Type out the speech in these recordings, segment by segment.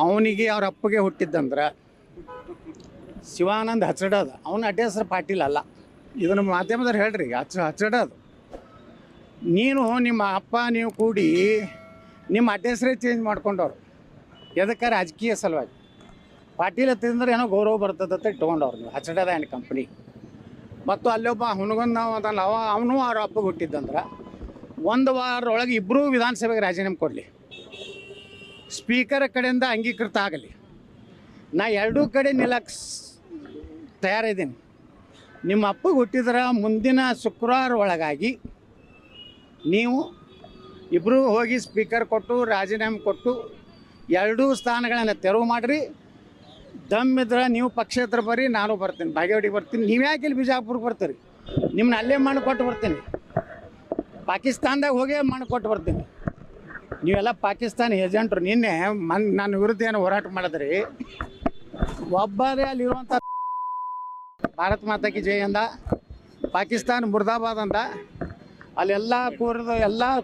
ಅವನಿಗೆ ಅವ್ರ ಅಪ್ಪಗೆ ಹುಟ್ಟಿದ್ದಂದ್ರೆ ಶಿವಾನಂದ್ ಹಚ್ಚಡೋದು ಅವನ ಅಡ್ಡ ಹೆಸರು ಪಾಟೀಲ್ ಅಲ್ಲ. ಇದನ್ನು ಮಾಧ್ಯಮದವ್ರು ಹೇಳ್ರಿ, ಹಚ್ಚಡೋದು. ನೀನು ನಿಮ್ಮ ಅಪ್ಪ ನೀವು ಕೂಡಿ ನಿಮ್ಮ ಅಡ್ಡ ಹೆಸರೇ ಚೇಂಜ್ ಮಾಡ್ಕೊಂಡವ್ರು. ಎದಕ್ಕೆ? ರಾಜಕೀಯ ಸಲುವಾಗಿ. ಪಾಟೀಲ್ ಹತ್ತಿದ್ರೆ ಏನೋ ಗೌರವ ಬರ್ತದಂತ ಇಟ್ಕೊಂಡವ್ರು ನೀವು ಹಚ್ಚಡದ ಆ್ಯಂಡ್ ಕಂಪ್ನಿ. ಮತ್ತು ಅಲ್ಲೊಬ್ಬ ಹುನಗೊಂದು ನಾವು ಅದಲ್ಲ, ಅವನು ಅವ್ರ ಅಪ್ಪಗೆ ಹುಟ್ಟಿದ್ದಂದ್ರೆ 1 ವಾರದೊಳಗೆ ಇಬ್ಬರೂ ವಿಧಾನಸಭೆಗೆ ರಾಜೀನಾಮೆ ಕೊಡಲಿ, ಸ್ಪೀಕರ್ ಕಡೆಯಿಂದ ಅಂಗೀಕೃತ ಆಗಲಿ. ನಾ ಎರಡೂ ಕಡೆ ನಿಲ್ಲಕ್ಕೆ ತಯಾರಿದ್ದೀನಿ. ನಿಮ್ಮ ಅಪ್ಪಗೆ ಹುಟ್ಟಿದ್ರೆ ಮುಂದಿನ ಶುಕ್ರವಾರ ಒಳಗಾಗಿ ನೀವು ಇಬ್ಬರೂ ಹೋಗಿ ಸ್ಪೀಕರ್ ಕೊಟ್ಟು ರಾಜೀನಾಮೆ ಕೊಟ್ಟು 2 ಸ್ಥಾನಗಳನ್ನು ತೆರವು ಮಾಡಿರಿ. ದಮ್ಮಿದ್ರೆ ನೀವು ಪಕ್ಷೇತರ ಬರ್ರಿ, ನಾನು ಬರ್ತೀನಿ, ಬಾಗೇವಾಡಿಗೆ ಬರ್ತೀನಿ. ನೀವು ಯಾಕೆ ಇಲ್ಲಿ ಬಿಜಾಪುರಕ್ಕೆ ಬರ್ತೀರಿ? ನಿಮ್ಮನ್ನ ಅಲ್ಲೇ ಮಾಡಿಕೊಟ್ಟು ಬರ್ತೀನಿ. ಪಾಕಿಸ್ತಾನದಾಗ ಹೋಗೇ ಮಾಡಿಕೊಟ್ಟು ಬರ್ತೀನಿ. ನೀವೆಲ್ಲ ಪಾಕಿಸ್ತಾನ ಏಜೆಂಟ್ರು. ನಿನ್ನೆ ನನ್ನ ವಿರುದ್ಧ ಏನು ಹೋರಾಟ ಮಾಡಿದ್ರಿ? ಒಬ್ಬರೇ ಅಲ್ಲಿರುವಂಥ ಭಾರತ್ ಮಾತಾ ಕಿ ಜೈ ಅಂದ, ಪಾಕಿಸ್ತಾನ ಮುರ್ದಾಬಾದ್ ಅಂದ. ಅಲ್ಲೆಲ್ಲ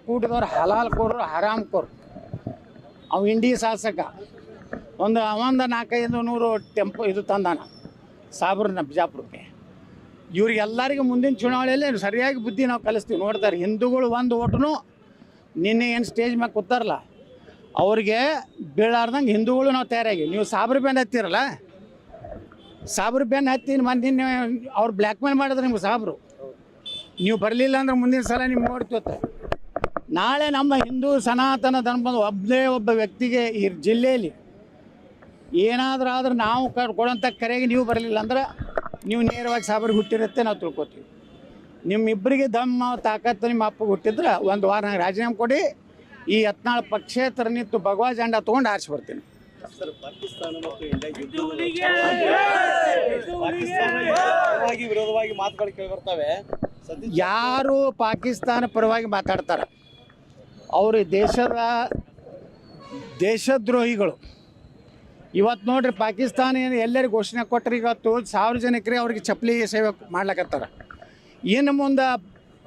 ಕೂಡಿದವ್ರು ಹಲಾಲ್ ಕೋರು, ಹರಾಮ್ ಕೋರು. ಅವು ಇಂಡಿ ಶಾಸಕ ಒಂದು 400-500 ಟೆಂಪೋ ಇದು ತಂದಾನ ಸಾಬ್ರನ್ನ ಬಿಜಾಪುರಕ್ಕೆ. ಇವ್ರಿಗೆಲ್ಲರಿಗೂ ಮುಂದಿನ ಚುನಾವಣೆಯಲ್ಲಿ ಸರಿಯಾಗಿ ಬುದ್ಧಿ ನಾವು ಕಲಿಸ್ತೀವಿ. ನೋಡ್ತಾರೆ, ಹಿಂದೂಗಳು 1 ಓಟು ನಿನ್ನೆ ಏನು ಸ್ಟೇಜ್ ಮ್ಯಾಗೆ ಕೂತಾರಲ್ಲ ಅವ್ರಿಗೆ ಬೀಳಾರ್ದಂಗೆ ಹಿಂದೂಗಳು ನಾವು ತಯಾರಾಗಿ. ನೀವು ಸಾಬ್ರ ಬೆನ್ನು ಹತ್ತಿರಲ್ಲ, ಸಾಬ್ರ ಬೆನ್ನು ಹತ್ತಿ ನಿನ್ನೆ ಅವ್ರು ಬ್ಲ್ಯಾಕ್ ಮೇಲ್ ಮಾಡಿದ್ರೆ ನಿಮ್ಗೆ ಸಾಬ್ರು. ನೀವು ಬರಲಿಲ್ಲ ಅಂದ್ರೆ ಮುಂದಿನ ಸಲ ನಿಮ್ಗೆ ನೋಡ್ತೀವತ್ತೆ. ನಾಳೆ ನಮ್ಮ ಹಿಂದೂ ಸನಾತನ ಧರ್ಮದ ಒಬ್ಬ ವ್ಯಕ್ತಿಗೆ ಈ ಜಿಲ್ಲೆಯಲ್ಲಿ ಏನಾದರೂ ಆದ್ರೆ ನಾವು ಕೊಡೋಂಥ ಕರೆಗೆ ನೀವು ಬರಲಿಲ್ಲ ಅಂದ್ರೆ ನೀವು ನೇರವಾಗಿ ಸಾಬ್ರಿಗೆ ಹುಟ್ಟಿರುತ್ತೆ ನಾವು ತಿಳ್ಕೊತೀವಿ. ನಿಮ್ಮಿಬ್ಬರಿಗೆ ದಮ್ಮ ತಾಕತ್ತು ನಿಮ್ಮ ಅಪ್ಪಗೆ ಹುಟ್ಟಿದ್ರೆ 1 ವಾರ ನಂಗೆ ರಾಜೀನಾಮೆ ಕೊಡಿ. ಈ 14 ಪಕ್ಷೇತರ ನಿಂತು ಭಗವಾ ಜೆಂಡಾ ತೊಗೊಂಡು ಆರಿಸಿ ಬರ್ತೀನಿ. ವಿರೋಧವಾಗಿ ಮಾತುಗಳು ಕೇಳಿ ಬರ್ತವೆ. ಯಾರು ಪಾಕಿಸ್ತಾನ ಪರವಾಗಿ ಮಾತಾಡ್ತಾರೆ ಅವರು ದೇಶದ್ರೋಹಿಗಳು. ಇವತ್ತು ನೋಡ್ರಿ, ಪಾಕಿಸ್ತಾನ ಎಲ್ಲರಿಗೂ ಘೋಷಣೆ ಕೊಟ್ಟರೆ ಇವತ್ತು ಸಾರ್ವಜನಿಕರೇ ಅವ್ರಿಗೆ ಚಪ್ಪಲಿ ಸೇವೆ ಮಾಡ್ಲಕತ್ತಾರ. ಇನ್ನು ಮುಂದೆ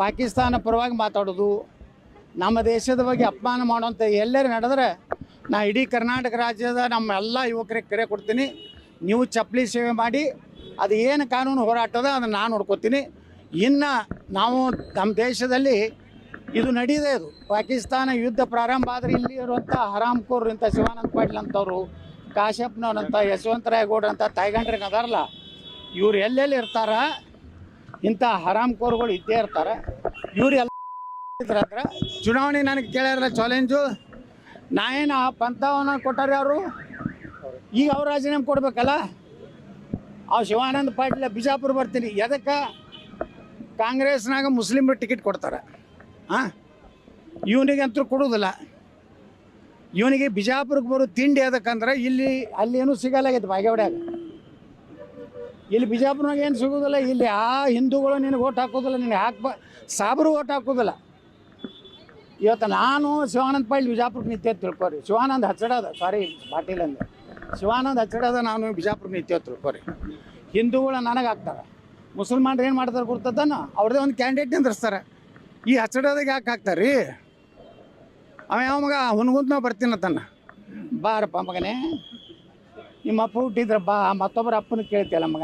ಪಾಕಿಸ್ತಾನ ಪರವಾಗಿ ಮಾತಾಡೋದು, ನಮ್ಮ ದೇಶದ ಬಗ್ಗೆ ಅಪಮಾನ ಮಾಡೋಂಥ ಎಲ್ಲರೂ ನಡೆದ್ರೆ ನಾ ಇಡೀ ಕರ್ನಾಟಕ ರಾಜ್ಯದ ನಮ್ಮ ಎಲ್ಲ ಯುವಕರಿಗೆ ಕರೆ ಕೊಡ್ತೀನಿ. ನೀವು ಚಪ್ಪಲಿ ಸೇವೆ ಮಾಡಿ, ಅದು ಏನು ಕಾನೂನು ಹೋರಾಟದ ಅದನ್ನು ನಾನು ನೋಡ್ಕೊತೀನಿ. ಇನ್ನು ನಾವು ನಮ್ಮ ದೇಶದಲ್ಲಿ ಇದು ನಡೀದೆ. ಇದು ಪಾಕಿಸ್ತಾನ ಯುದ್ಧ ಪ್ರಾರಂಭ ಆದರೆ ಇಲ್ಲಿ ಇರುವಂಥ ಹರಾಮ್ಕೋರ್ ಇಂಥ ಶಿವಾನಂದ ಪಾಟೀಲ್ ಅಂತವರು, ಕಾಶ್ಯಪ್ನವ್ರಂಥ, ಯಶವಂತರಾಯ ಗೌಡ್ರ ಅಂತ ತಾಯ್ಗಂಡ್ರಿಗೆ ಅದಾರಲ್ಲ, ಇವ್ರು ಎಲ್ಲೆಲ್ಲಿ ಇರ್ತಾರ ಇಂಥ ಹರಾಮ್ಕೋರ್ಗಳು ಇದ್ದೇ ಇರ್ತಾರೆ. ಇವ್ರು ಎಲ್ಲ ಚುನಾವಣೆ ನನಗೆ ಕೇಳ್ಯಾರ ಚಾಲೆಂಜು. ನಾ ಏನು ಪಂಥವನ್ನು ಕೊಟ್ಟಾರೆ ಅವರು, ಈಗ ಅವ್ರು ರಾಜೀನಾಮೆ ಕೊಡ್ಬೇಕಲ್ಲ. ಅವು ಶಿವಾನಂದ ಪಾಟೀಲ್ ಬಿಜಾಪುರ ಬರ್ತೀನಿ. ಎದಕ್ಕೆ? ಕಾಂಗ್ರೆಸ್ನಾಗ ಮುಸ್ಲಿಮ್ರು ಟಿಕೆಟ್ ಕೊಡ್ತಾರೆ. ಇವನಿಗಂತೂ ಕೊಡೋದಿಲ್ಲ. ಇವನಿಗೆ ಬಿಜಾಪುರಕ್ಕೆ ಬರೋ ತಿಂಡಿ ಅದಕ್ಕಂದ್ರೆ ಅಲ್ಲಿ ಏನೂ ಸಿಗಲ್ಲಾಗೈತೆ ಬಾಗೇವಾಡ್ಯಾಗ. ಇಲ್ಲಿ ಬಿಜಾಪುರನಾಗ ಏನು ಸಿಗೋದಿಲ್ಲ. ಇಲ್ಲಿ ಹಿಂದೂಗಳು ನಿನಗೆ ಓಟ್ ಹಾಕೋದಿಲ್ಲ, ನಿನಗೆ ಸಾಬ್ರು ಓಟ್ ಹಾಕೋದಿಲ್ಲ. ಇವತ್ತು ನಾನು ಶಿವಾನಂದ ಪಾಟೀಲ್ ಬಿಜಾಪುರಕ್ಕೆ ನಿತ್ಯ ತಿಳ್ಕೊರಿ. ಶಿವಾನಂದ್ ಹಚ್ಚಡದ, ಸಾರಿ ಪಾಟೀಲ್ ಅಂದ್ರೆ ಶಿವಾನಂದ್ ಹಚ್ಚಡದ, ನಾನು ಬಿಜಾಪುರಕ್ಕೆ ನಿತ್ಯ ತಿಳ್ಕೊರಿ. ಹಿಂದೂಗಳು ನನಗೆ ಹಾಕ್ತಾರೆ, ಮುಸಲ್ಮಾನ್ರು ಏನು ಮಾಡ್ತಾರೆ ಗೊತ್ತದನ, ಅವ್ರದ್ದೇ ಒಂದು ಕ್ಯಾಂಡಿಡೇಟ್ ನಿಂದ್ರಿಸ್ತಾರೆ. ಈ ಹಚ್ಚಡದಾಗ ಯಾಕೆ ಹಾಕ್ತಾರೆ ರೀ? ಅವ ಯಾವ ಮಗ ಹುನ್ಗುಂತ ನಾವು ಬರ್ತೀನತ್ತನ್ನ, ಬಾರಪ್ಪ ಮಗನೇ ನಿಮ್ಮ ಅಪ್ಪ ಹುಟ್ಟಿದ್ರೆ ಬಾ, ಮತ್ತೊಬ್ಬರ ಅಪ್ಪನ ಕೇಳ್ತಿಯಲ್ಲ ಮಗನ.